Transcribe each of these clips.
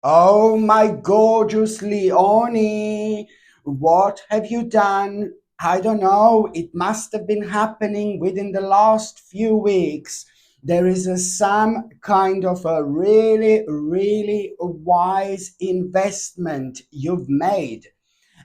Oh, my gorgeous Leonie, what have you done? I don't know. It must have been happening within the last few weeks. There is some kind of a really, really wise investment you've made.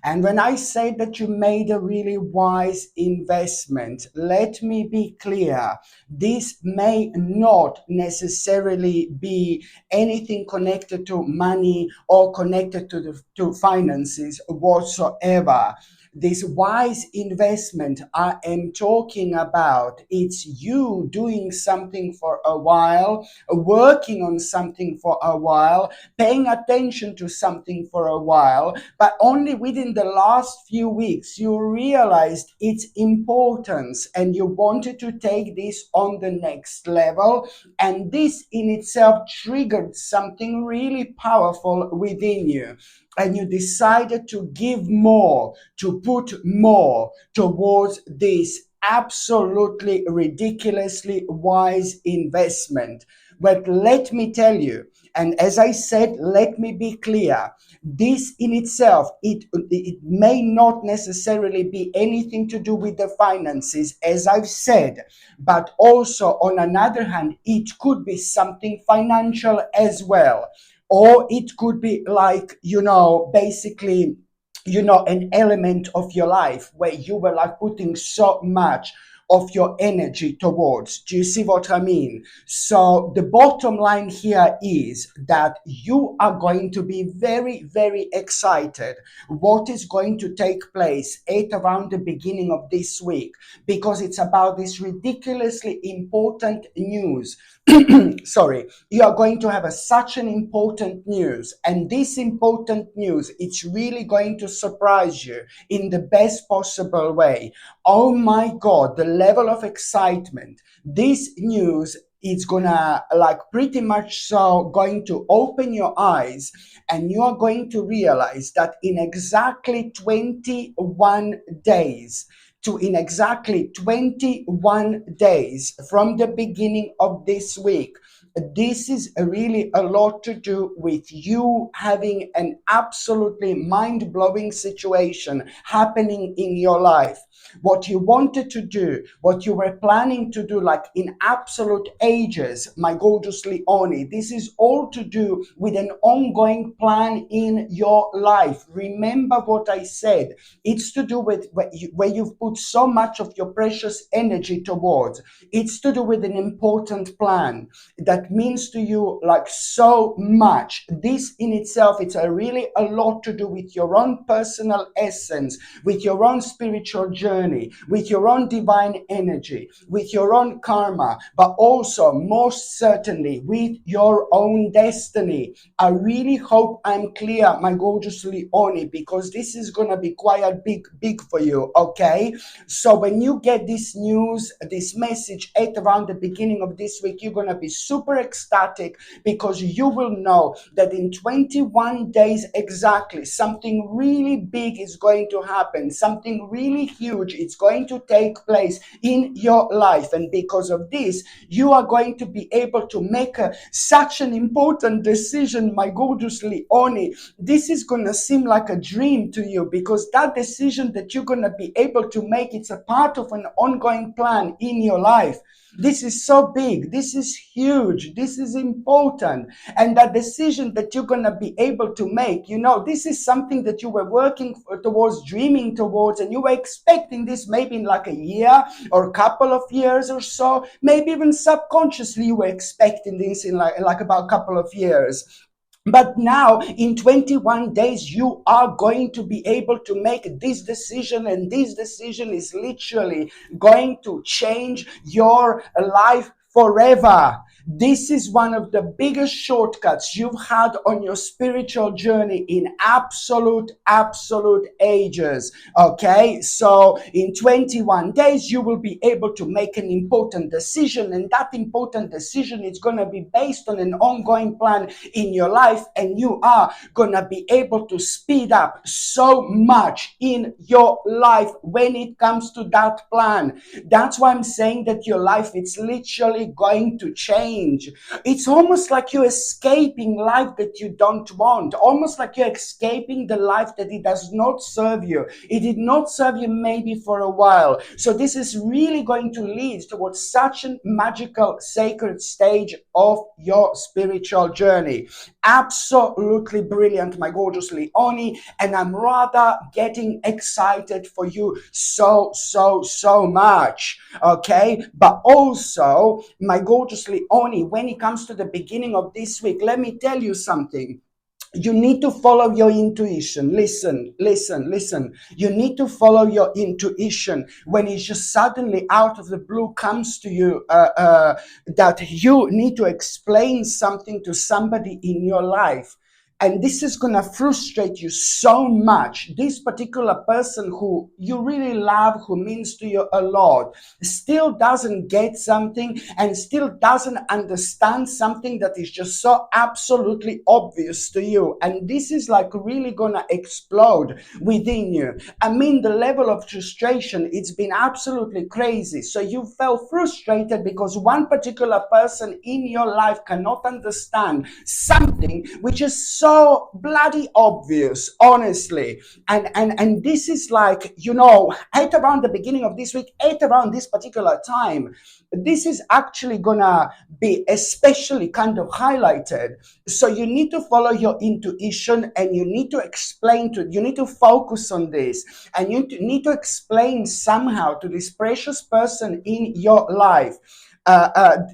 And when I say that you made a really wise investment, let me be clear. This may not necessarily be anything connected to money or connected to finances whatsoever. This wise investment I am talking about, it's you doing something for a while, working on something for a while, paying attention to something for a while, but only within the last few weeks you realized its importance and you wanted to take this on the next level. And this in itself triggered something really powerful within you. And you decided to give more, to put more towards this absolutely ridiculously wise investment. But let me tell you, and as I said, let me be clear, this in itself, it may not necessarily be anything to do with the finances, as I've said, but also on another hand, it could be something financial as well. Or it could be like, basically, an element of your life where you were like putting so much of your energy towards. Do you see what I mean? So the bottom line here is that you are going to be very, very excited what is going to take place at around the beginning of this week, because it's about this ridiculously important news. Sorry, you are going to have such an important news, and this important news, it's really going to surprise you in the best possible way. Oh my God, the level of excitement. This news is gonna like pretty much so going to open your eyes, and you are going to realize that in exactly 21 days, in exactly 21 days from the beginning of this week, this is really a lot to do with you having an absolutely mind-blowing situation happening in your life. What you wanted to do, what you were planning to do, like in absolute ages, my gorgeous Leonie, this is all to do with an ongoing plan in your life. Remember what I said. It's to do with where you've put so much of your precious energy towards. It's to do with an important plan that means to you like so much. This in itself, it's really a lot to do with your own personal essence, with your own spiritual journey, with your own divine energy, with your own karma, but also most certainly with your own destiny. I really hope I'm clear, my gorgeous Leonie, because this is gonna be quite a big for you. Okay, so when you get this news, this message at around the beginning of this week, you're gonna be super ecstatic, because you will know that in 21 days exactly, something really big is going to happen, something really huge is going to take place in your life. And because of this, you are going to be able to make such an important decision, my gorgeous Leonie. This is going to seem like a dream to you, because that decision that you're going to be able to make, it's a part of an ongoing plan in your life. This is so big. This is huge. This is important. And that decision that you're going to be able to make, this is something that you were working towards, dreaming towards, and you were expecting this maybe in like a year or a couple of years or so. Maybe even subconsciously you were expecting this in like about a couple of years. But now, in 21 days, you are going to be able to make this decision, and this decision is literally going to change your life forever. This is one of the biggest shortcuts you've had on your spiritual journey in absolute ages. Okay, so in 21 days, you will be able to make an important decision, and that important decision is going to be based on an ongoing plan in your life, and you are going to be able to speed up so much in your life when it comes to that plan. That's why I'm saying that your life, it's literally going to change change. It's almost like you're escaping life that you don't want, almost like you're escaping the life that it does not serve you. It did not serve you maybe for a while. So this is really going to lead towards such a magical, sacred stage of your spiritual journey. Absolutely brilliant, my gorgeous Leonie, and I'm rather getting excited for you so much. Okay, but also, my gorgeous Leonie, when it comes to the beginning of this week, let me tell you something. You need to follow your intuition. Listen. You need to follow your intuition when it just suddenly out of the blue comes to you that you need to explain something to somebody in your life. And this is going to frustrate you so much. This particular person who you really love, who means to you a lot, still doesn't get something and still doesn't understand something that is just so absolutely obvious to you. And this is like really going to explode within you. I mean, the level of frustration, it's been absolutely crazy. So you felt frustrated because one particular person in your life cannot understand something which is so bloody obvious, honestly. And this is like, at around the beginning of this week, at around this particular time, this is actually gonna be especially kind of highlighted. So you need to follow your intuition, and you need to you need to focus on this, and you need to explain somehow to this precious person in your life.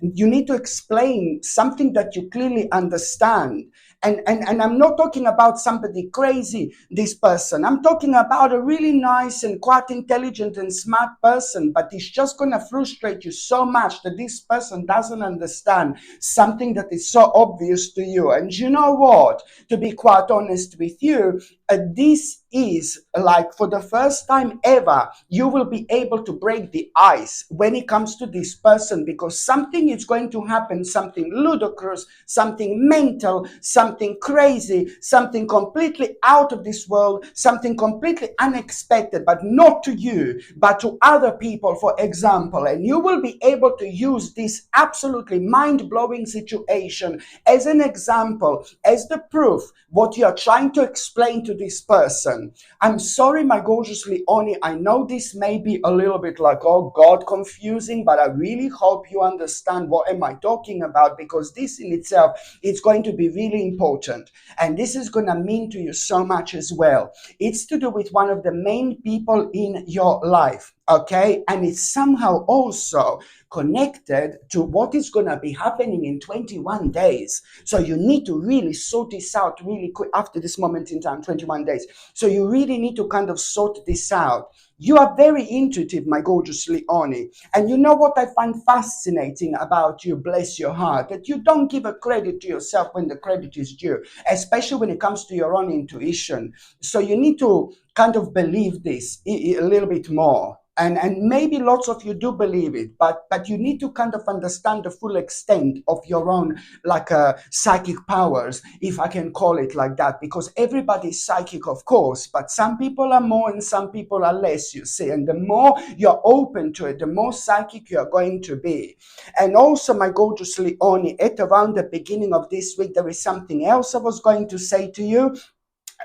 You need to explain something that you clearly understand. And I'm not talking about somebody crazy, this person. I'm talking about a really nice and quite intelligent and smart person, but it's just going to frustrate you so much that this person doesn't understand something that is so obvious to you. And you know what? To be quite honest with you, this is like for the first time ever, you will be able to break the ice when it comes to this person, because something is going to happen, something ludicrous, something mental, something crazy, something completely out of this world, something completely unexpected, but not to you, but to other people, for example. And you will be able to use this absolutely mind-blowing situation as an example, as the proof, what you are trying to explain to this person. I'm sorry, my gorgeous Leonie, I know this may be a little bit like, oh God, confusing, but I really hope you understand what am I talking about, because this in itself is going to be really important. And this is going to mean to you so much as well. It's to do with one of the main people in your life, okay? And it's somehow also connected to what is going to be happening in 21 days. So you need to really sort this out really quick after this moment in time, 21 days. So you really need to kind of sort this out. You are very intuitive, my gorgeous Leonie. And you know what I find fascinating about you, bless your heart, that you don't give a credit to yourself when the credit is due, especially when it comes to your own intuition. So you need to kind of believe this a little bit more. And maybe lots of you do believe it, but you need to kind of understand the full extent of your own like psychic powers, if I can call it like that, because everybody's psychic, of course, but some people are more and some people are less, you see. And the more you're open to it, the more psychic you're going to be. And also, my gorgeous Leonie, at around the beginning of this week, there is something else I was going to say to you.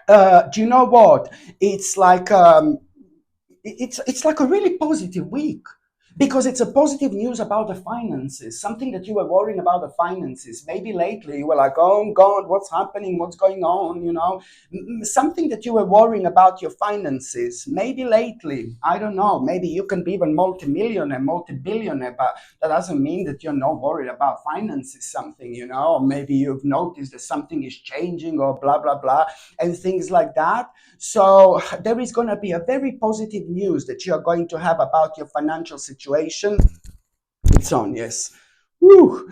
Do you know what? It's like it's like a really positive week, because it's a positive news about the finances, something that you were worrying about the finances. Maybe lately you were like, oh God, what's happening? What's going on? Something that you were worrying about your finances. Maybe lately, I don't know, maybe you can be even multimillionaire, multi-billionaire, but that doesn't mean that you're not worried about finances, something, or maybe you've noticed that something is changing or blah, blah, blah, and things like that. So there is going to be a very positive news that you are going to have about your financial situation. It's on, yes. Woo.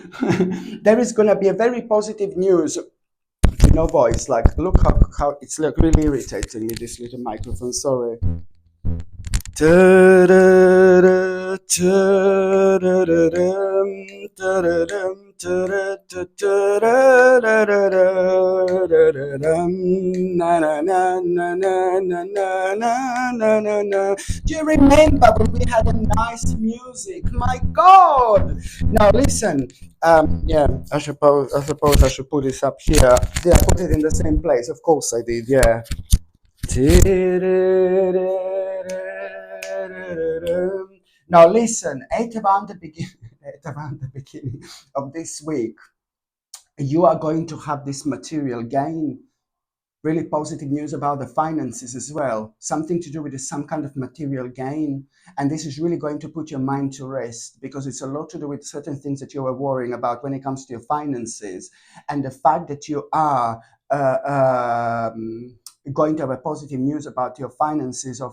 There is going to be a very positive news. Voice, like, look how it's like really irritating me, this little microphone, sorry. Do you remember when we had a nice music? My God! Now listen. Yeah, I suppose I should put this up here. Did I put it in the same place? Of course I did. Yeah. Now listen. At around the beginning, at around the beginning of this week, you are going to have this material gain. Really positive news about the finances as well. Something to do with some kind of material gain. And this is really going to put your mind to rest, because it's a lot to do with certain things that you are worrying about when it comes to your finances. And the fact that you are going to have a positive news about your finances or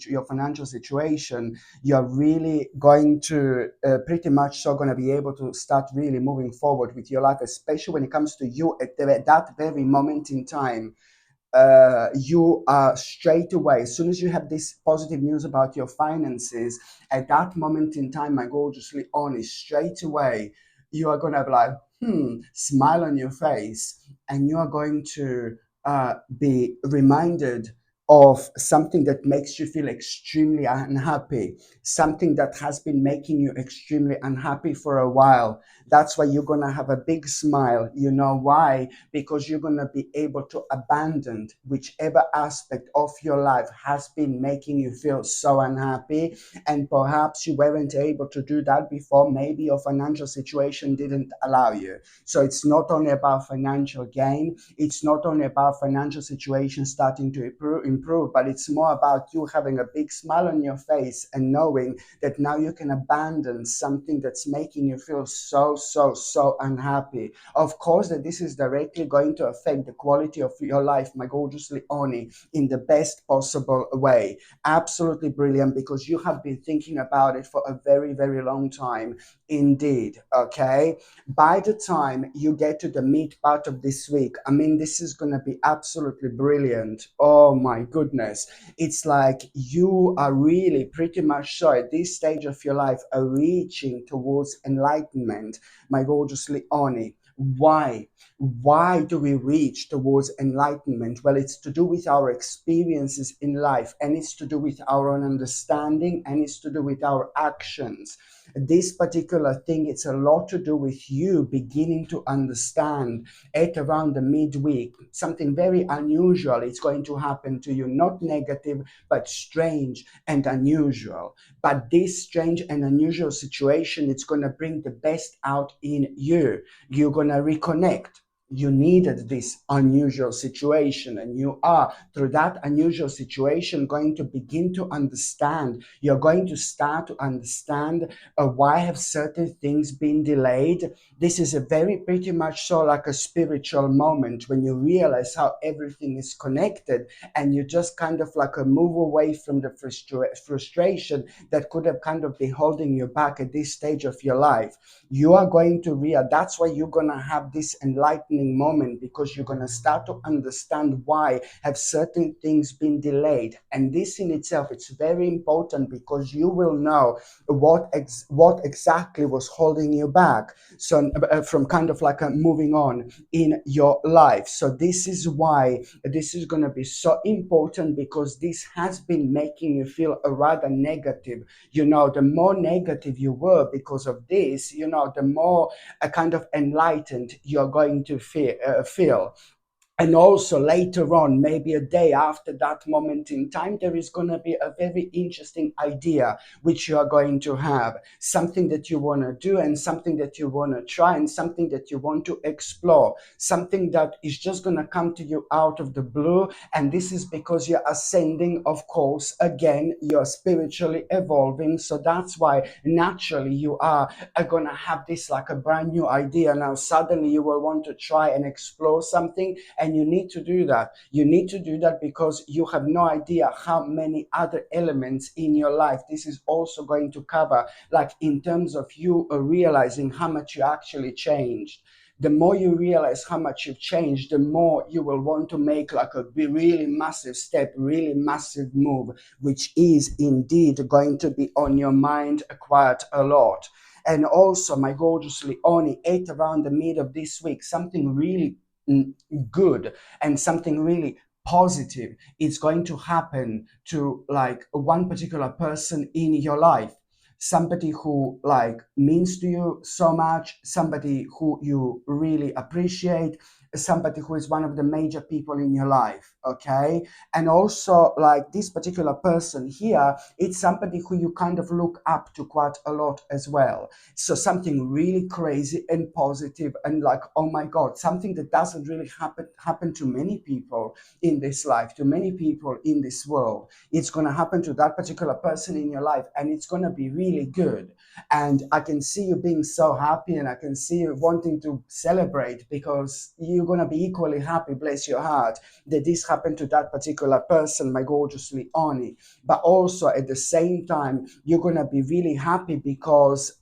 your financial situation, you're really going to pretty much so going to be able to start really moving forward with your life, especially when it comes to you at that very moment in time. You are straight away, as soon as you have this positive news about your finances, at that moment in time, my gorgeously honest, straight away, you are going to be like, smile on your face, and you are going to be reminded of something that makes you feel extremely unhappy, something that has been making you extremely unhappy for a while. That's why you're going to have a big smile. You know why? Because you're going to be able to abandon whichever aspect of your life has been making you feel so unhappy, and perhaps you weren't able to do that before. Maybe your financial situation didn't allow you. So it's not only about financial gain, it's not only about financial situation starting to improve, but it's more about you having a big smile on your face and knowing that now you can abandon something that's making you feel so unhappy. Of course, that this is directly going to affect the quality of your life, my gorgeous Leonie, in the best possible way. Absolutely brilliant, because you have been thinking about it for a very long time indeed. Okay, by the time you get to the meat part of this week, I mean, this is going to be absolutely brilliant. Oh my goodness, it's like you are really pretty much so at this stage of your life are reaching towards enlightenment, my gorgeous Leonie. Why? Why do we reach towards enlightenment? Well, it's to do with our experiences in life, and it's to do with our own understanding, and it's to do with our actions. This particular thing, it's a lot to do with you beginning to understand at around the midweek something very unusual is going to happen to you, not negative but strange and unusual. But this strange and unusual situation, it's going to bring the best out in you. You're going to reconnect. You needed this unusual situation, and you are, through that unusual situation, going to begin to understand. You're going to start to understand why have certain things been delayed. This is a very pretty much so like a spiritual moment when you realize how everything is connected, and you just kind of like a move away from the frustration that could have kind of been holding you back at this stage of your life. You are going to realize, that's why you're going to have this enlightening moment, because you're going to start to understand why have certain things been delayed. And this in itself, it's very important, because you will know what exactly was holding you back, so from kind of like moving on in your life. So this is why this is going to be so important, because this has been making you feel a rather negative. The more negative you were because of this, the more kind of enlightened you're going to feel. And also later on, maybe a day after that moment in time, there is going to be a very interesting idea which you are going to have, something that you want to do, and something that you want to try, and something that you want to explore, something that is just going to come to you out of the blue. And this is because you're ascending, of course. Again, you're spiritually evolving, so that's why naturally you are going to have this like a brand new idea. Now suddenly you will want to try and explore something, and you need to do that. You need to do that because you have no idea how many other elements in your life this is also going to cover, like in terms of you realizing how much you actually changed. The more you realize how much you've changed, the more you will want to make like a really massive step, really massive move, which is indeed going to be on your mind quite a lot. And also, my gorgeous Leonie, at around the mid of this week, something really good and something really positive. It's going to happen to like one particular person in your life, somebody who like means to you so much, somebody who you really appreciate, somebody who is one of the major people in your life. Okay. And also like this particular person here, it's somebody who you kind of look up to quite a lot as well. So something really crazy and positive, and like, oh my god, something that doesn't really happen to many people in this life, to many people in this world. It's going to happen to that particular person in your life, and it's going to be really good. And I can see you being so happy, and I can see you wanting to celebrate, because you're going to be equally happy, bless your heart, that this happened to that particular person, my gorgeous Leonie. But also at the same time, you're going to be really happy because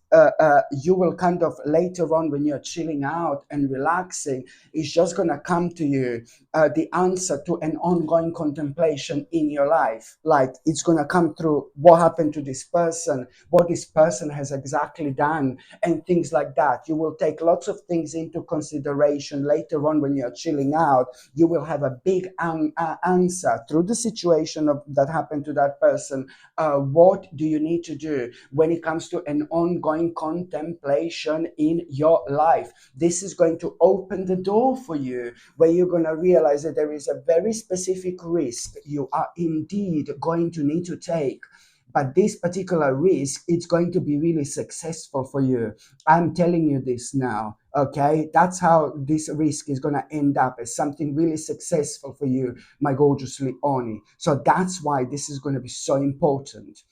you will kind of later on, when you're chilling out and relaxing, it's just going to come to you the answer to an ongoing contemplation in your life. Like it's going to come through what happened to this person, what this person has exactly done, and things like that. You will take lots of things into consideration later on when you're chilling out. You will have a big answer through the situation that happened to that person. What do you need to do when it comes to an ongoing contemplation in your life? This is going to open the door for you, where you're going to realize that there is a very specific risk you are indeed going to need to take. But this particular risk, it's going to be really successful for you. I'm telling you this now. Okay, that's how this risk is going to end up, as something really successful for you, my gorgeous Leonie. So that's why this is going to be so important.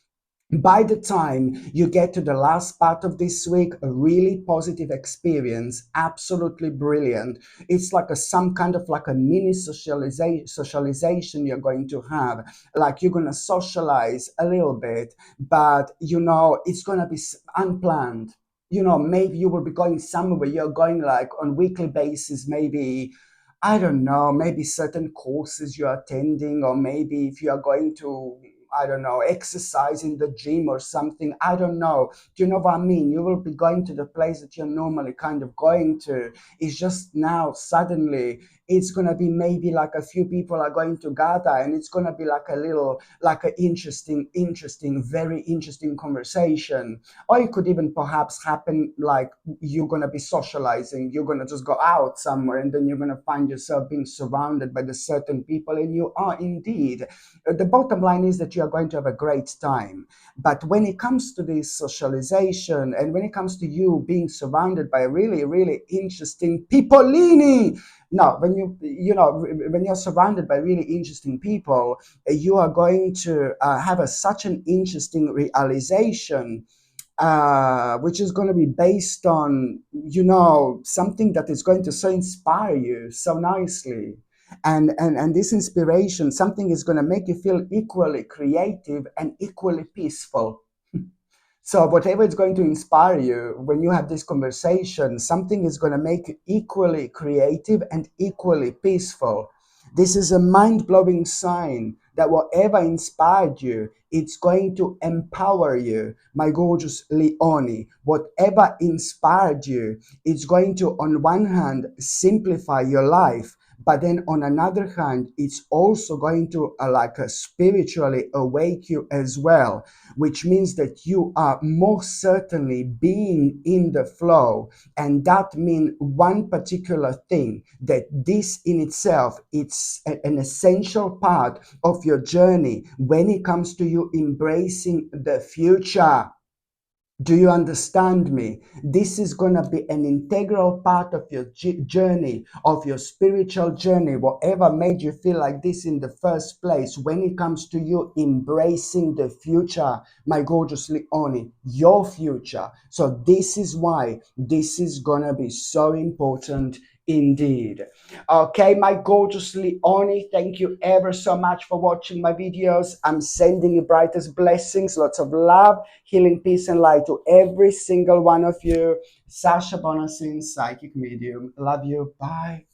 By the time you get to the last part of this week, a really positive experience, absolutely brilliant. It's like some kind of like a mini socialization you're going to have. Like you're going to socialize a little bit, but it's going to be unplanned. Maybe you will be going somewhere, you're going like on weekly basis, maybe, I don't know, maybe certain courses you're attending, or maybe if you are going to, I don't know, exercise in the gym or something. I don't know. Do you know what I mean? You will be going to the place that you're normally kind of going to. It's just now, suddenly, it's going to be maybe like a few people are going to gather, and it's going to be like a little, like an interesting, very interesting conversation. Or it could even perhaps happen like you're going to be socializing, you're going to just go out somewhere, and then you're going to find yourself being surrounded by the certain people, and you are indeed. The bottom line is that you are going to have a great time. But when it comes to this socialization, and when it comes to you being surrounded by really, really interesting peopleini, no, when you're surrounded by really interesting people, you are going to have such an interesting realization, which is going to be based on, something that is going to so inspire you so nicely. And this inspiration, something is going to make you feel equally creative and equally peaceful. So whatever is going to inspire you when you have this conversation, something is going to make you equally creative and equally peaceful. This is a mind-blowing sign that whatever inspired you, it's going to empower you, my gorgeous Leonie. Whatever inspired you, it's going to, on one hand, simplify your life, but then on another hand, it's also going to spiritually awake you as well, which means that you are most certainly being in the flow. And that means one particular thing, that this in itself, it's an essential part of your journey when it comes to you embracing the future. Do you understand me? This is going to be an integral part of your journey, of your spiritual journey, whatever made you feel like this in the first place, when it comes to you embracing the future, my gorgeous Leonie, your future. So this is why this is going to be so important indeed. Okay, my gorgeous Leonie, thank you ever so much for watching my videos. I'm sending you brightest blessings, lots of love, healing, peace, and light to every single one of you. Sasha Bonasin, Psychic Medium. Love you. Bye.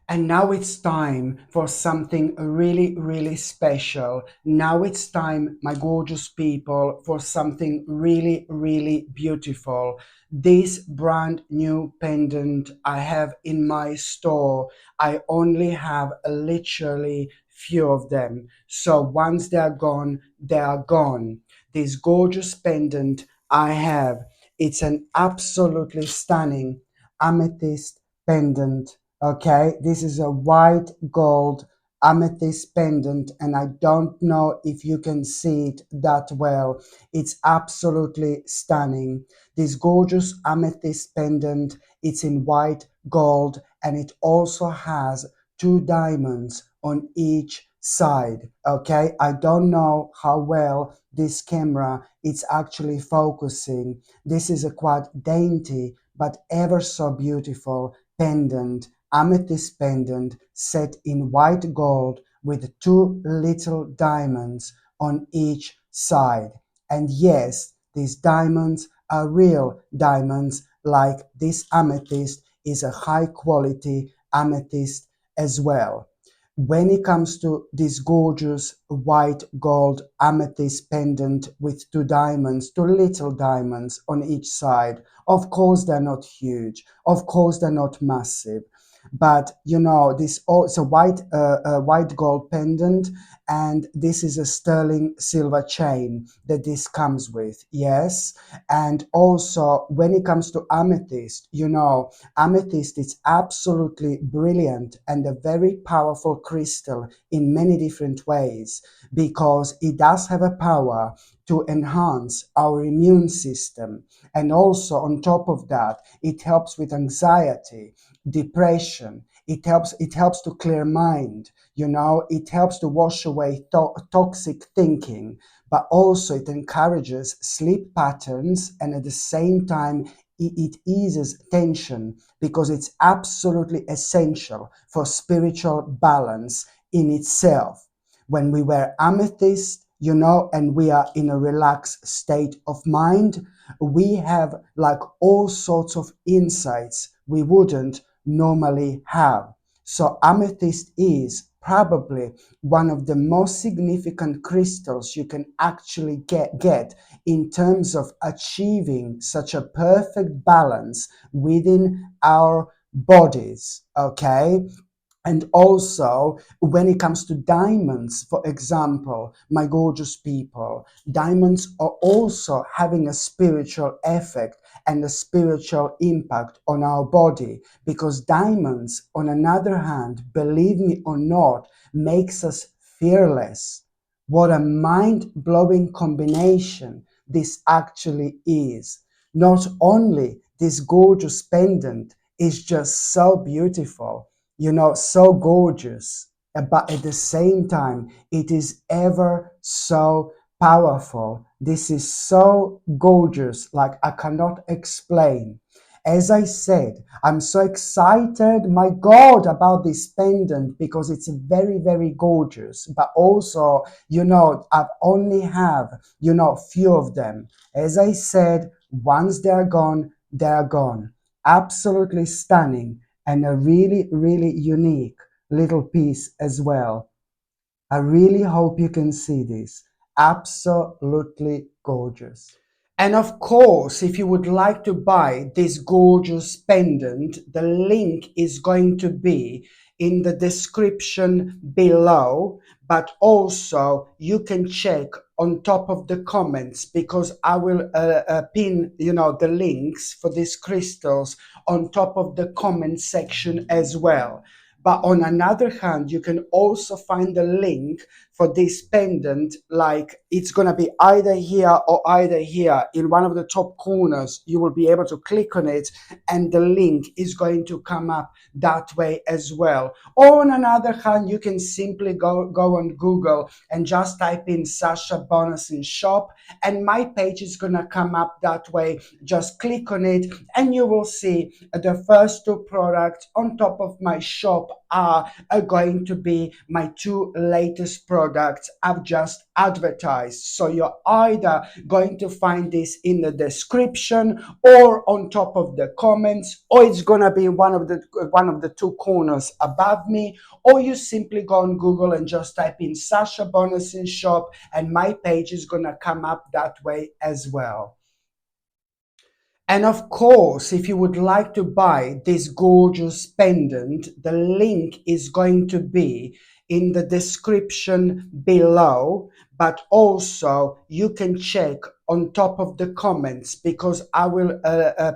And And now it's time for something really, really special. Now it's time, my gorgeous people, for something really, really beautiful. This brand new pendant I have in my store, I only have literally few of them. So once they are gone, they are gone. This gorgeous pendant I have, it's an absolutely stunning amethyst pendant. Okay, this is a white gold amethyst pendant, and I don't know if you can see it that well. It's absolutely stunning. This gorgeous amethyst pendant, it's in white gold, and it also has two diamonds on each side. Okay, I don't know how well this camera is actually focusing. This is a quite dainty but ever so beautiful pendant, amethyst pendant set in white gold with two little diamonds on each side. And yes, these diamonds are real diamonds, like this amethyst is a high quality amethyst as well. When it comes to this gorgeous white gold amethyst pendant with two diamonds, two little diamonds on each side, of course they're not huge, of course they're not massive, but you know, this also white gold pendant, and this is a sterling silver chain that this comes with. Yes. And also when it comes to amethyst, you know, amethyst is absolutely brilliant and a very powerful crystal in many different ways, because it does have a power to enhance our immune system. And also on top of that, it helps with anxiety, depression. It helps to clear mind. You know, it helps to wash away toxic thinking, but also it encourages sleep patterns, and at the same time it eases tension, because it's absolutely essential for spiritual balance in itself. When we wear amethyst, you know, and we are in a relaxed state of mind, we have like all sorts of insights we wouldn't normally have. So amethyst is probably one of the most significant crystals you can actually get in terms of achieving such a perfect balance within our bodies. Okay. And also, when it comes to diamonds, for example, my gorgeous people, diamonds are also having a spiritual effect and a spiritual impact on our body, because diamonds, on another hand, believe me or not, makes us fearless. What a mind-blowing combination this actually is. Not only this gorgeous pendant is just so beautiful, you know, so gorgeous, but at the same time, it is ever so powerful. This is so gorgeous, like I cannot explain. As I said, I'm so excited, my God, about this pendant, because it's very, very gorgeous. But also, you know, I only have, you know, few of them. As I said, once they're gone, they're gone. Absolutely stunning, and a really, really unique little piece as well. I really hope you can see this. Absolutely gorgeous. And of course, if you would like to buy this gorgeous pendant, the link is going to be in the description below, but also you can check on top of the comments, because I will pin, you know, the links for these crystals on top of the comment section as well. But on another hand, you can also find the link for this pendant, like it's going to be either here or either here in one of the top corners. You will be able to click on it, and the link is going to come up that way as well. Or on another hand, you can simply go on Google and just type in Sasha Bonasin shop, and my page is going to come up that way. Just click on it and you will see the first two products on top of my shop are going to be my two latest products products I've just advertised. So you're either going to find this in the description or on top of the comments, or it's gonna be in one of the two corners above me, or you simply go on Google and just type in Sasha Bonasin shop, and my page is gonna come up that way as well. And of course, if you would like to buy this gorgeous pendant, the link is going to be in the description below, but also you can check on top of the comments, because I will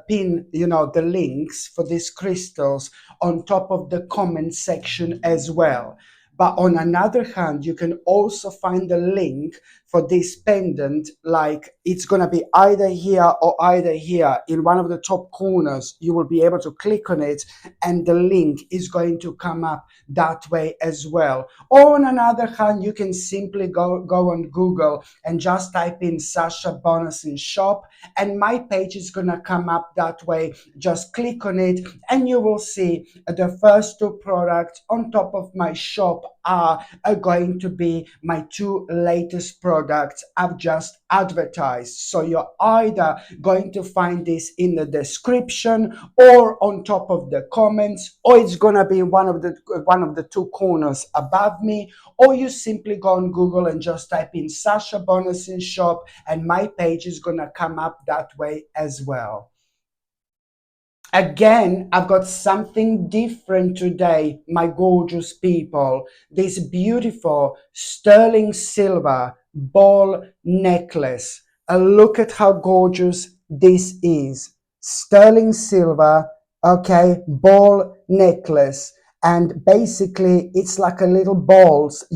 pin, the links for these crystals on top of the comment section as well. But on another hand, you can also find the link for this pendant, like it's going to be either here or either here in one of the top corners. You will be able to click on it and the link is going to come up that way as well. Or on another hand, you can simply go on Google and just type in Sasha Bonasin shop, and my page is going to come up that way. Just click on it and you will see the first two products on top of my shop are going to be my two latest products I've just advertised. So you're either going to find this in the description or on top of the comments, or it's gonna be in one of the two corners above me, or you simply go on Google and just type in Sasha Bonasin shop, and my page is gonna come up that way as well. Again, I've got something different today, my gorgeous people. This beautiful sterling silver ball necklace. Look at how gorgeous this is. Sterling silver, okay, ball necklace. And basically, it's like a little balls,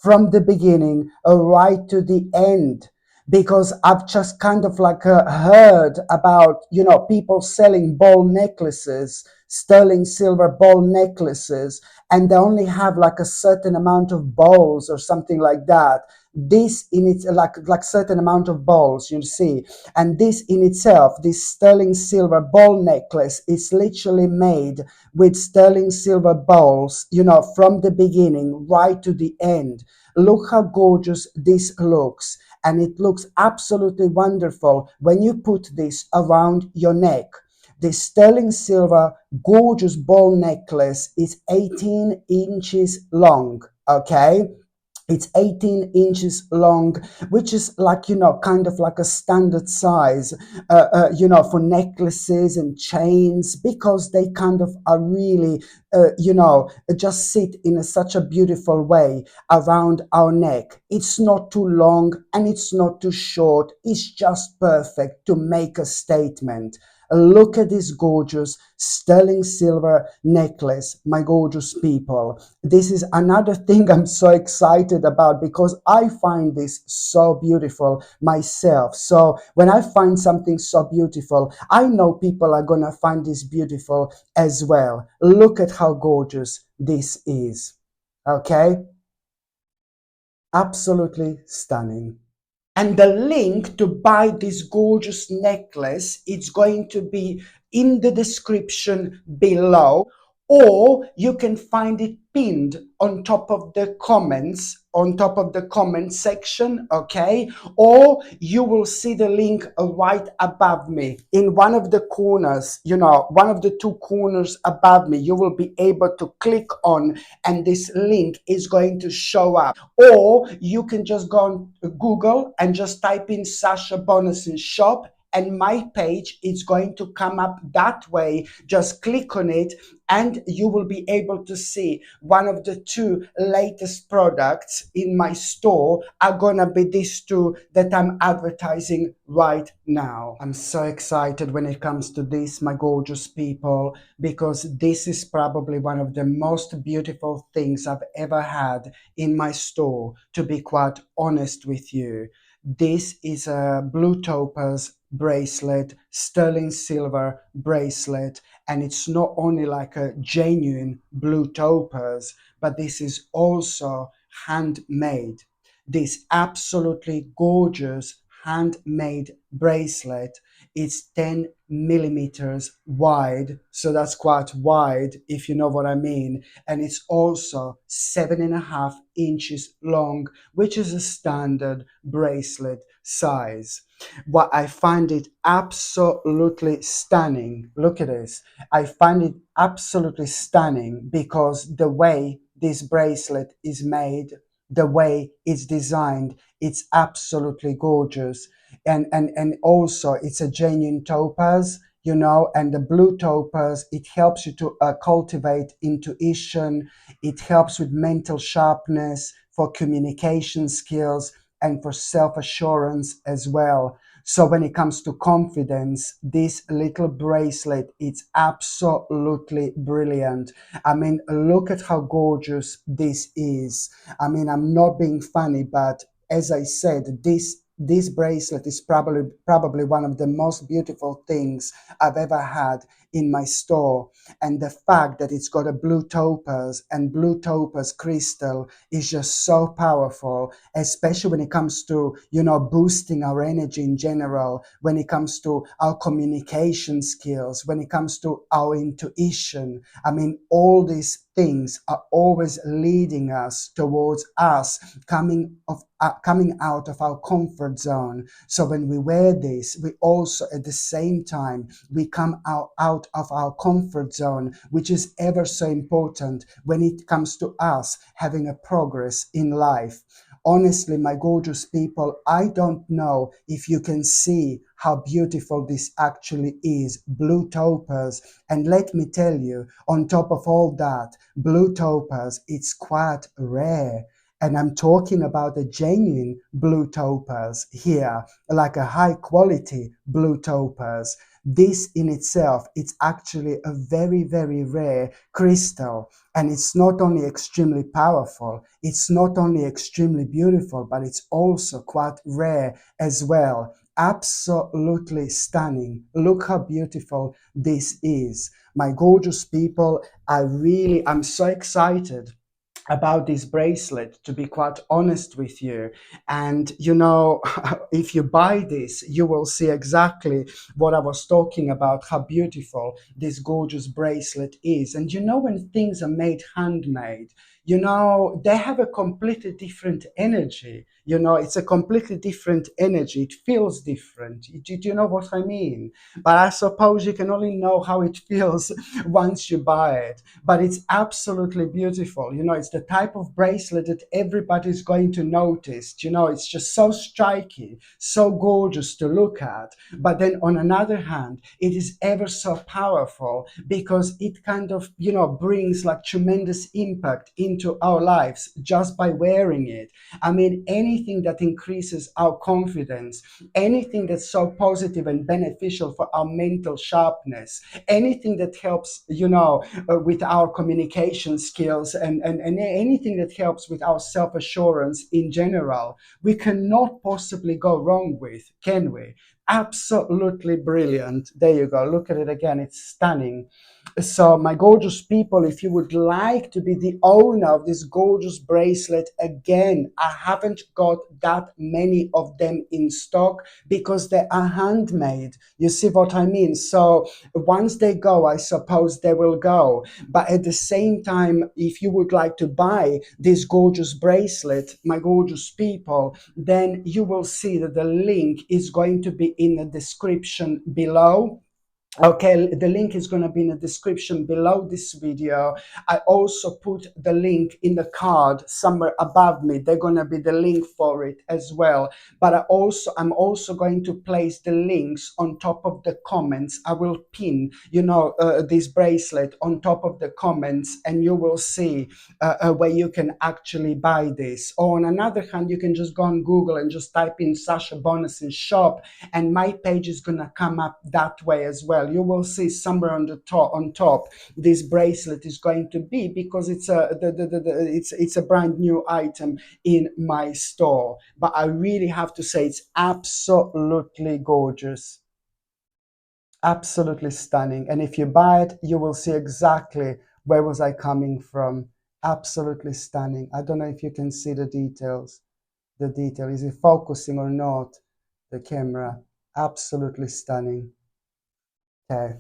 from the beginning right to the end, because I've just kind of like heard about, people selling ball necklaces, sterling silver ball necklaces, and they only have like a certain amount of balls or something like that. This in its like certain amount of balls, you see, and this in itself, this sterling silver ball necklace is literally made with sterling silver balls, from the beginning right to the end. Look how gorgeous this looks, and it looks absolutely wonderful when you put this around your neck. This sterling silver gorgeous ball necklace is 18 inches long, okay? It's 18 inches long, which is like, kind of like a standard size, for necklaces and chains, because they kind of are really, just sit in such a beautiful way around our neck. It's not too long and it's not too short. It's just perfect to make a statement. Look at this gorgeous sterling silver necklace, my gorgeous people. This is another thing I'm so excited about, because I find this so beautiful myself. So when I find something so beautiful, I know people are gonna find this beautiful as well. Look at how gorgeous this is. Okay? Absolutely stunning. And the link to buy this gorgeous necklace, it's going to be in the description below, or you can find it pinned on top of the comments, on top of the comment section, okay? Or you will see the link right above me in one of the corners, one of the two corners above me. You will be able to click on, and this link is going to show up. Or you can just go on Google and just type in Sasha Bonasin shop, and my page is going to come up that way. Just click on it and you will be able to see one of the two latest products in my store are gonna be these two that I'm advertising right now. I'm so excited when it comes to this, my gorgeous people, because this is probably one of the most beautiful things I've ever had in my store, to be quite honest with you. This is a blue topaz bracelet, sterling silver bracelet, and it's not only like a genuine blue topaz, but this is also handmade. This absolutely gorgeous handmade bracelet It's 10 millimeters wide, so that's quite wide if you know what I mean. And it's also 7.5 inches long, which is a standard bracelet size. What I find it absolutely stunning. Look at this. I find it absolutely stunning because the way this bracelet is made, the way it's designed, it's absolutely gorgeous. And also it's a genuine topaz, you know, and the blue topaz, it helps you to cultivate intuition. It helps with mental sharpness, for communication skills, and for self-assurance as well. So when it comes to confidence, this little bracelet, it's absolutely brilliant. I mean, look at how gorgeous this is. I mean, I'm not being funny, but as I said, this bracelet is probably one of the most beautiful things I've ever had in my store. And the fact that it's got a blue topaz and blue topaz crystal is just so powerful, especially when it comes to, you know, boosting our energy in general, when it comes to our communication skills, when it comes to our intuition. I mean, all these things are always leading us towards us coming out of our comfort zone. So when we wear this, we also at the same time we come out of our comfort zone, which is ever so important when it comes to us having a progress in life. Honestly, my gorgeous people, I don't know if you can see how beautiful this actually is. Blue topaz. And let me tell you, on top of all that, blue topaz, it's quite rare. And I'm talking about a genuine blue topaz here, like a high quality blue topaz. This in itself, it's actually a very, very rare crystal. And it's not only extremely powerful, it's not only extremely beautiful, but it's also quite rare as well. Absolutely stunning. Look how beautiful this is. My gorgeous people, I'm so excited about this bracelet, to be quite honest with you. And you know, if you buy this, you will see exactly what I was talking about, how beautiful this gorgeous bracelet is. And you know, when things are made handmade, you know, they have a completely different energy. You know, it's a completely different energy. It feels different. Do you know what I mean? But I suppose you can only know how it feels once you buy it. But it's absolutely beautiful. You know, it's the type of bracelet that everybody's going to notice. You know, it's just so striking, so gorgeous to look at. But then on another hand, it is ever so powerful because it kind of, you know, brings like tremendous impact into our lives just by wearing it. I mean, anything that increases our confidence, anything that's so positive and beneficial for our mental sharpness, anything that helps, you know, with our communication skills, and anything that helps with our self-assurance in general, we cannot possibly go wrong with, can we? Absolutely brilliant. There you go. Look at it again. It's stunning. So, my gorgeous people, if you would like to be the owner of this gorgeous bracelet, again, I haven't got that many of them in stock because they are handmade. You see what I mean? So, once they go, I suppose they will go. But at the same time, if you would like to buy this gorgeous bracelet, my gorgeous people, then you will see that the link is going to be in the description below. Okay, the link is going to be in the description below this video. I also put the link in the card somewhere above me. They're going to be the link for it as well. But I'm also going to place the links on top of the comments. I will pin, you know, this bracelet on top of the comments, and you will see where you can actually buy this. Or on another hand, you can just go on Google and just type in Sasha Bonasin shop, and my page is going to come up that way as well. You will see somewhere on the top this bracelet is going to be, because it's it's a brand new item in my store. But I really have to say, it's absolutely gorgeous, absolutely stunning. And if you buy it, you will see exactly where was I coming from. Absolutely stunning. I don't know if you can see the details. The detail, is it focusing or not, the camera? Absolutely stunning. Okay.